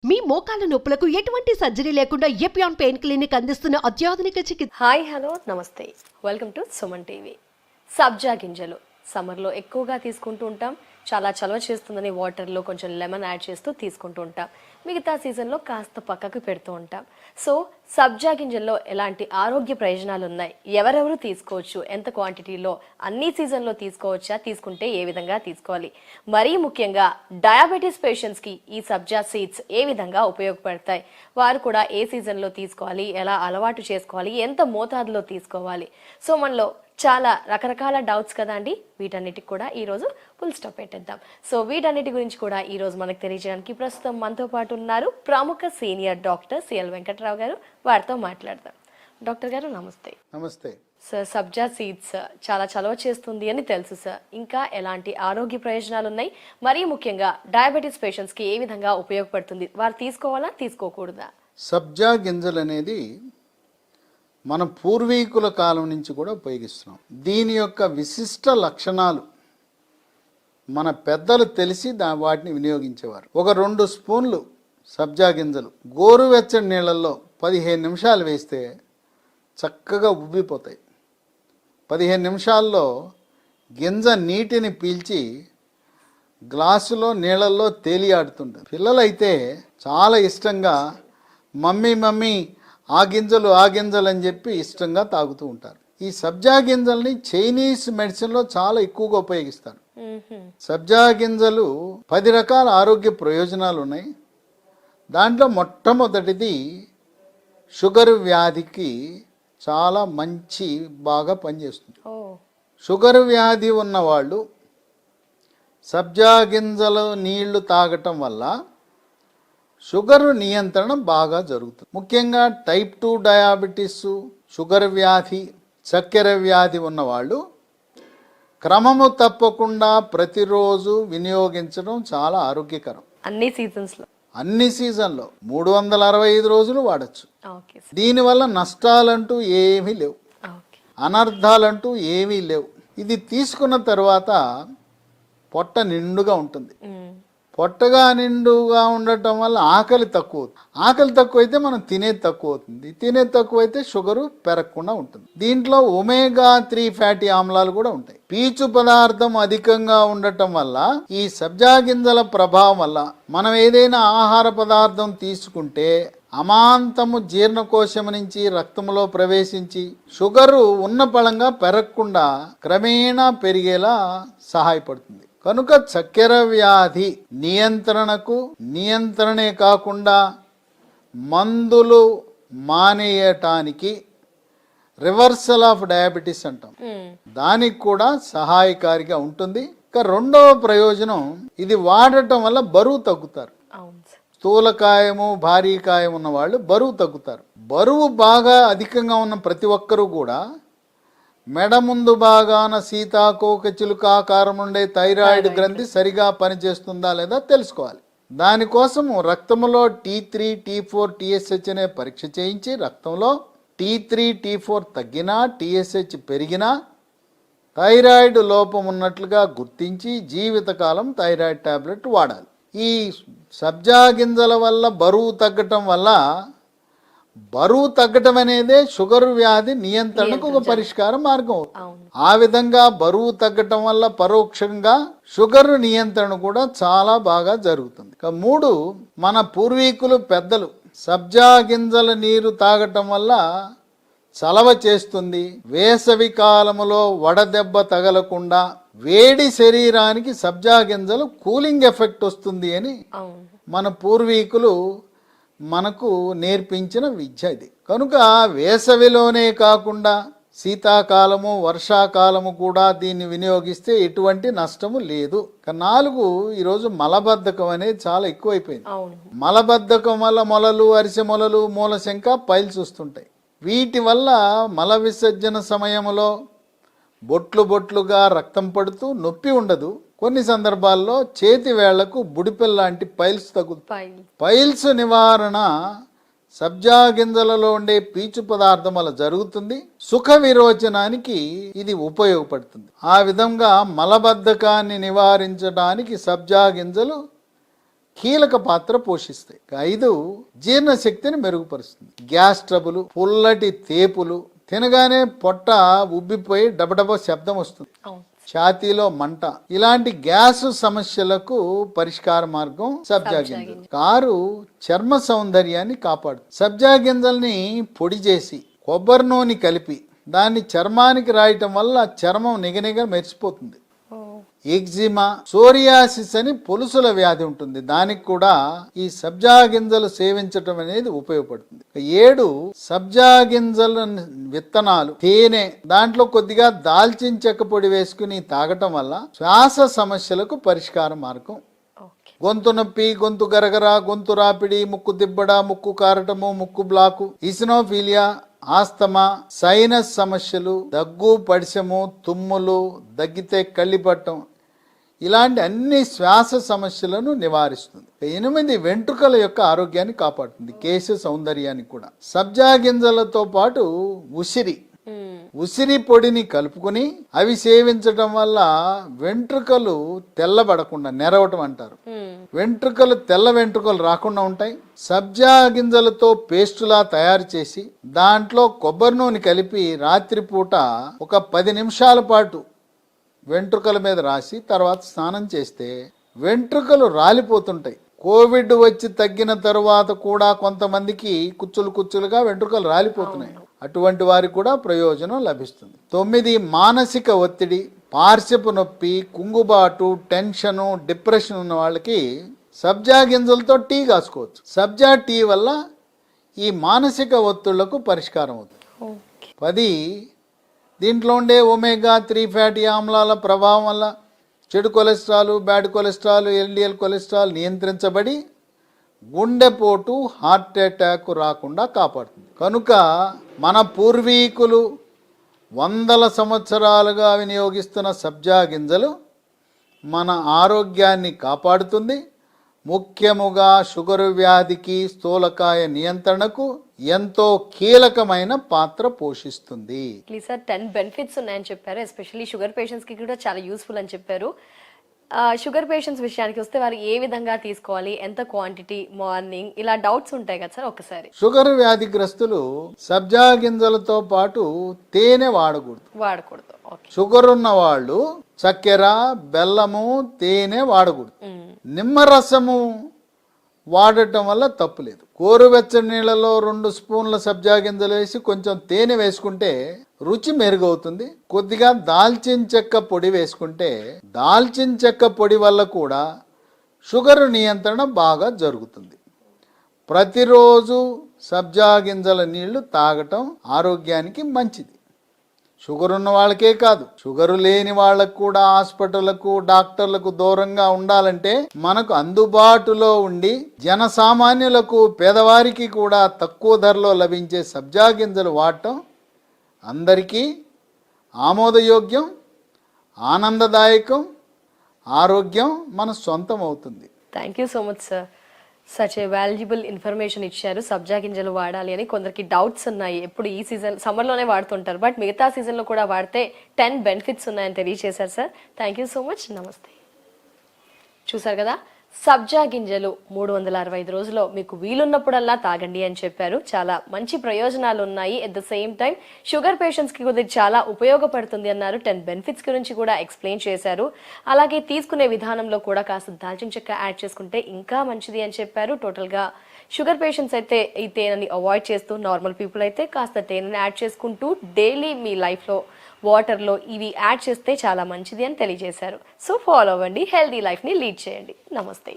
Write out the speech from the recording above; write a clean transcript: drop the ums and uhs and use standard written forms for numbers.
మీ మోకాల నొప్పులకు ఎటువంటి సర్జరీ లేకుండా ఎపియాన్ పెయిన్ క్లినిక్ అందిస్తున్న అత్యాధునిక చికిత్స. హాయ్ హలో నమస్తే, వెల్కమ్ టు సుమన్ టీవీ. సబ్జా గింజలు సమ్మర్లో ఎక్కువగా తీసుకుంటూ ఉంటాం. చాలా చలవ చేస్తుందని వాటర్లో కొంచెం లెమన్ యాడ్ చేస్తూ తీసుకుంటూ ఉంటాం. మిగతా సీజన్లో కాస్త పక్కకు పెడుతూ ఉంటాం. సో సబ్జా గింజల్లో ఎలాంటి ఆరోగ్య ప్రయోజనాలు ఉన్నాయి, ఎవరెవరు తీసుకోవచ్చు, ఎంత క్వాంటిటీలో, అన్ని సీజన్లో తీసుకోవచ్చా, తీసుకుంటే ఏ విధంగా తీసుకోవాలి, మరీ ముఖ్యంగా డయాబెటీస్ పేషెంట్స్కి ఈ సబ్జా సీడ్స్ ఏ విధంగా ఉపయోగపడతాయి, వారు కూడా ఏ సీజన్లో తీసుకోవాలి, ఎలా అలవాటు చేసుకోవాలి, ఎంత మోతాదులో తీసుకోవాలి. సో మనలో చాలా రకరకాల డౌట్స్ కదా అండి, వీటన్నిటికి కూడా ఈరోజు ఫుల్ స్టాప్ పెట్టేద్దాం. సో వీటన్నిటి గురించి కూడా ఈరోజు మనకు తెలియజేయడానికి ప్రస్తుతం మనతో పాటు ఉన్నారు ప్రముఖ సీనియర్ డాక్టర్ సిఎల్ వెంకట్రావు గారు. వారితో మాట్లాడదాం. డాక్టర్ గారు నమస్తే. నమస్తే సార్, సబ్జా సీడ్స్ చాలా చలవ చేస్తుంది అని తెలుసు సార్. ఇంకా ఎలాంటి ఆరోగ్య ప్రయోజనాలు ఉన్నాయి, మరీ ముఖ్యంగా డయాబెటీస్ పేషెంట్స్కి ఏ విధంగా ఉపయోగపడుతుంది, వారు తీసుకోవాలా తీసుకోకూడదా? సబ్జా గింజలు అనేది మన పూర్వీకుల కాలం నుంచి కూడా ఉపయోగిస్తున్నాం. దీని యొక్క విశిష్ట లక్షణాలు మన పెద్దలు తెలిసి వాటిని వినియోగించేవారు. ఒక 2 స్పూన్లు సబ్జా గింజలు గోరువెచ్చని నీళ్ళల్లో 15 నిమిషాలు వేస్తే చక్కగా ఉబ్బిపోతాయి. 15 నిమిషాల్లో గింజ నీటిని పీల్చి గ్లాసులో నీళ్ళల్లో తేలియాడుతుంటుంది. పిల్లలైతే చాలా ఇష్టంగా మమ్మీ మమ్మీ ఆ గింజలు అని చెప్పి ఇష్టంగా తాగుతూ ఉంటారు. ఈ సబ్జా గింజల్ని చైనీస్ మెడిసిన్లో చాలా ఎక్కువగా ఉపయోగిస్తారు. సబ్జా గింజలు 10 రకాల ఆరోగ్య ప్రయోజనాలు ఉన్నాయి. దాంట్లో మొట్టమొదటిది షుగర్ వ్యాధికి చాలా బాగా పనిచేస్తుంది. షుగర్ వ్యాధి ఉన్నవాళ్ళు సబ్జా గింజలు నీళ్లు తాగటం వల్ల షుగర్ నియంత్రణ బాగా జరుగుతుంది. ముఖ్యంగా టైప్ 2 డయాబెటీస్, షుగర్ వ్యాధి, చక్కెర వ్యాధి ఉన్నవాళ్ళు క్రమము తప్పకుండా ప్రతిరోజు వినియోగించడం చాలా ఆరోగ్యకరం. అన్ని సీజన్లో 365 రోజులు వాడచ్చు. దీనివల్ల నష్టాలంటూ ఏమీ లేవు, అనర్థాలంటూ ఏమీ లేవు. ఇది తీసుకున్న తర్వాత పొట్ట నిండుగా ఉంటుంది. పొట్టగా నిండుగా ఉండటం వల్ల ఆకలి తక్కువైతే మనం తినేది తక్కువ అవుతుంది. తినేది తక్కువైతే షుగరు పెరగకుండా ఉంటుంది. దీంట్లో ఒమేగా 3 ఫ్యాటీ ఆమ్లాలు కూడా ఉంటాయి. పీచు పదార్థం అధికంగా ఉండటం వల్ల ఈ సబ్జా గింజల ప్రభావం వల్ల మనం ఏదైనా ఆహార పదార్థం తీసుకుంటే అమాంతము జీర్ణకోశం నుంచి రక్తంలో ప్రవేశించి షుగరు ఉన్న పళంగా పెరగకుండా క్రమేణా పెరిగేలా సహాయపడుతుంది. కనుక చక్కెర వ్యాధి నియంత్రణే కాకుండా మందులు మానేయటానికి రివర్సల్ ఆఫ్ డయాబెటీస్ అంటాం, దానికి కూడా సహాయకారిగా ఉంటుంది. ఇక రెండవ ప్రయోజనం, ఇది వాడటం వల్ల బరువు తగ్గుతారు. స్థూలకాయము భారీకాయం ఉన్న వాళ్ళు బరువు తగ్గుతారు. బరువు బాగా అధికంగా ఉన్న ప్రతి ఒక్కరూ కూడా మెడ ముందు భాగాన సీతాకోక చిలుక ఆకారం ఉండే థైరాయిడ్ గ్రంథి సరిగా పనిచేస్తుందా లేదా తెలుసుకోవాలి. దానికోసం రక్తంలో T3, T4, TSH అనే పరీక్ష చేయించి రక్తంలో T3, T4 తగ్గినా, TSH పెరిగినా థైరాయిడ్ లోపం ఉన్నట్లుగా గుర్తించి జీవితకాలం థైరాయిడ్ టాబ్లెట్ వాడాలి. ఈ సబ్జా గింజల వల్ల బరువు తగ్గటం అనేదే షుగర్ వ్యాధి నియంత్రణకు ఒక పరిష్కార మార్గం. ఆ విధంగా బరువు తగ్గటం వల్ల పరోక్షంగా షుగర్ నియంత్రణ కూడా చాలా బాగా జరుగుతుంది. 3, మన పూర్వీకులు పెద్దలు సబ్జా గింజల నీరు తాగటం వల్ల చలవ చేస్తుంది, వేసవి కాలములో వడదెబ్బ తగలకుండా వేడి శరీరానికి సబ్జా గింజలు కూలింగ్ ఎఫెక్ట్ వస్తుంది అని మన పూర్వీకులు మనకు నేర్పించిన విద్య ఇది. కనుక వేసవిలోనే కాకుండా శీతాకాలము, వర్షాకాలము కూడా దీన్ని వినియోగిస్తే ఎటువంటి నష్టము లేదు. 4, ఈరోజు మలబద్ధకం అనేది చాలా ఎక్కువైపోయింది. మలబద్ధకం వల్ల మొలలు, అరిసె మొలలు, మూలశంక, పైల్స్ వస్తుంటాయి. వీటి వల్ల మల విసర్జన సమయంలో బొట్లుగా రక్తం పడుతూ నొప్పి ఉండదు. కొన్ని సందర్భాల్లో చేతి వేళ్లకు బుడిపెల్లాంటి పైల్స్ తగ్గుతాయి. పైల్స్ నివారణ సబ్జా గింజలలో ఉండే పీచు పదార్థం వల్ల జరుగుతుంది. సుఖ విరోచనానికి ఇది ఉపయోగపడుతుంది. ఆ విధంగా మలబద్ధకాన్ని నివారించడానికి సబ్జా గింజలు కీలక పాత్ర పోషిస్తాయి. 5 జీర్ణశక్తిని మెరుగుపరుస్తుంది. గ్యాస్ ట్రబుల్, పుల్లటి తేపులు, తినగానే పొట్ట ఉబ్బిపోయి డబడబ శబ్దం వస్తుంది, ఛాతీలో మంట, ఇలాంటి గ్యాస్ సమస్యలకు పరిష్కార మార్గం సబ్జా గింజలు. 6 చర్మ సౌందర్యాన్ని కాపాడుతుంది. సబ్జా గింజల్ని పొడి చేసి కొబ్బరి నూనె కలిపి దాన్ని చర్మానికి రాయటం వల్ల చర్మం నిగనిగ మెరిసిపోతుంది. ఎగ్జిమా, సోరియాసిస్ అని పొలుసుల వ్యాధి ఉంటుంది, దానికి కూడా ఈ సబ్జా గింజలు సేవించటం అనేది ఉపయోగపడుతుంది. 7 సబ్జా గింజల విత్తనాలు, తేనె, దాంట్లో కొద్దిగా దాల్చిన చెక్క పొడి వేసుకుని తాగటం వల్ల శ్వాస సమస్యలకు పరిష్కార మార్గం. గొంతు నొప్పి, గొంతు గరగర, గొంతు రాపిడి, ముక్కు దిబ్బడ, ముక్కు కారటము, ముక్కు బ్లాకు, ఇసినోఫీలియా, ఆస్తమా, సైనస్ సమస్యలు, దగ్గు, పడిశము, తుమ్ములు, దగ్గితే కళ్ళిపట్టం, ఇలాంటి అన్ని శ్వాస సమస్యలను నివారిస్తుంది. 8 వెంట్రుకల యొక్క ఆరోగ్యాన్ని కాపాడుతుంది, కేశ సౌందర్యాన్ని కూడా. సబ్జా గింజలతో పాటు ఉసిరి పొడిని కలుపుకుని అవి సేవించడం వల్ల వెంట్రుకలు తెల్లబడకుండా, నెరవటం అంటారు, వెంట్రుకలు తెల్ల వెంట్రుకలు రాకుండా ఉంటాయి. సబ్జా గింజలతో పేస్టులా తయారు చేసి దాంట్లో కొబ్బరి నూనె కలిపి రాత్రిపూట ఒక 10 నిమిషాల పాటు వెంట్రుకల మీద రాసి తర్వాత స్నానం చేస్తే వెంట్రుకలు రాలిపోతుంటాయి. కోవిడ్ వచ్చి తగ్గిన తరువాత కూడా కొంతమందికి కుచ్చులుగా వెంట్రుకలు రాలిపోతున్నాయి. అటువంటి వారికి కూడా ప్రయోజనం లభిస్తుంది. 9 మానసిక ఒత్తిడి, పార్శ్వపు నొప్పి, కుంగుబాటు, టెన్షను, డిప్రెషన్ ఉన్న వాళ్ళకి సబ్జా గింజలతో టీ కాసుకోవచ్చు. సబ్జా టీ వల్ల ఈ మానసిక ఒత్తిళ్లకు పరిష్కారం అవుతుంది. 10 దీంట్లో ఉండే ఒమేగా 3 ఫ్యాటీ ఆమ్లాల ప్రభావం వల్ల చెడు cholesterol, bad cholesterol, LDL cholesterol నియంత్రించబడి గుండెపోటు, హార్ట్ అటాక్ రాకుండా కాపాడుతుంది. కనుక మన పూర్వీకులు వందల సంవత్సరాలుగా వినియోగిస్తున్న సబ్జా గింజలు మన ఆరోగ్యాన్ని కాపాడుతుంది. ముఖ్యముగా షుగర్ వ్యాధికి, స్థూలకాయ నియంత్రణకు ఎంతో కీలకమైన పాత్ర పోషిస్తుంది. సార్ 10 బెనిఫిట్స్ ఉన్నాయని చెప్పారు. ఎస్పెషల్లీ షుగర్ పేషెంట్స్ కి కూడా చాలా యూస్ఫుల్ అని చెప్పారు. షుగర్ పేషెంట్స్ విషయానికి వస్తే వారు ఏ విధంగా తీసుకోవాలి, ఎంత క్వాంటిటీ, మార్నింగ్, ఇలా డౌట్స్ ఉంటాయి కదా సార్ ఒకసారి. షుగర్ వ్యాధిగ్రస్తులు సబ్జా గింజలతో పాటు తేనె వాడకూడదు. షుగర్ ఉన్న వాళ్ళు చక్కెర, బెల్లము, తేనె వాడకూడదు. నిమ్మరసము వాడటం వల్ల తప్పులేదు. గోరువెచ్చని నీళ్ళలో 2 స్పూన్ల సబ్జా గింజలు వేసి కొంచెం తేనె వేసుకుంటే రుచి మెరుగవుతుంది. కొద్దిగా దాల్చిన చెక్క పొడి వేసుకుంటే దాల్చిన చెక్క పొడి వల్ల కూడా షుగర్ నియంత్రణ బాగా జరుగుతుంది. ప్రతిరోజు సబ్జా గింజల నీళ్లు తాగటం ఆరోగ్యానికి మంచిది. షుగర్ ఉన్న వాళ్ళకే కాదు, షుగరు లేని వాళ్ళకు కూడా హాస్పిటళ్లకు, డాక్టర్లకు దూరంగా ఉండాలంటే మనకు అందుబాటులో ఉండి జనసామాన్యులకు, పేదవారికి కూడా తక్కువ ధరలో లభించే సబ్జా గింజలు వాడటం అందరికీ ఆమోదయోగ్యం, ఆనందదాయకం, ఆరోగ్యం మన సొంతం అవుతుంది. Thank you so much sir. Such a valuable information ఇచ్చారు. సబ్జా గింజలు వాడాలి అని కొందరికి డౌట్స్ ఉన్నాయి. ఎప్పుడు ఈ సీజన్ సమ్మర్లోనే వాడుతుంటారు, బట్ మిగతా సీజన్లో కూడా వాడితే 10 బెనిఫిట్స్ ఉన్నాయని తెలియజేశారు sir. Thank you so much. నమస్తే. చూసారు కదా, సబ్జా గింజలు 365 రోజుల్లో మీకు వీలున్నప్పుడల్లా తాగండి అని చెప్పారు. చాలా మంచి ప్రయోజనాలు ఉన్నాయి. At the same time sugar పేషెంట్స్కి కూడా చాలా ఉపయోగపడుతుంది అన్నారు. 10 బెనిఫిట్స్ గురించి కూడా ఎక్స్ప్లెయిన్ చేశారు. అలాగే తీసుకునే విధానంలో కూడా కాస్త దాల్చిన చెక్క యాడ్ చేసుకుంటే ఇంకా మంచిది అని చెప్పారు. టోటల్గా షుగర్ పేషెంట్స్ అయితే ఈ తేనెని అవాయిడ్ చేస్తూ, నార్మల్ పీపుల్ అయితే కాస్త తేనెని యాడ్ చేసుకుంటూ డైలీ మీ లైఫ్లో వాటర్లో ఇవి యాడ్ చేస్తే చాలా మంచిది అని తెలియజేశారు. సో ఫాలో అవ్వండి, హెల్దీ లైఫ్ని లీడ్ చేయండి. నమస్తే.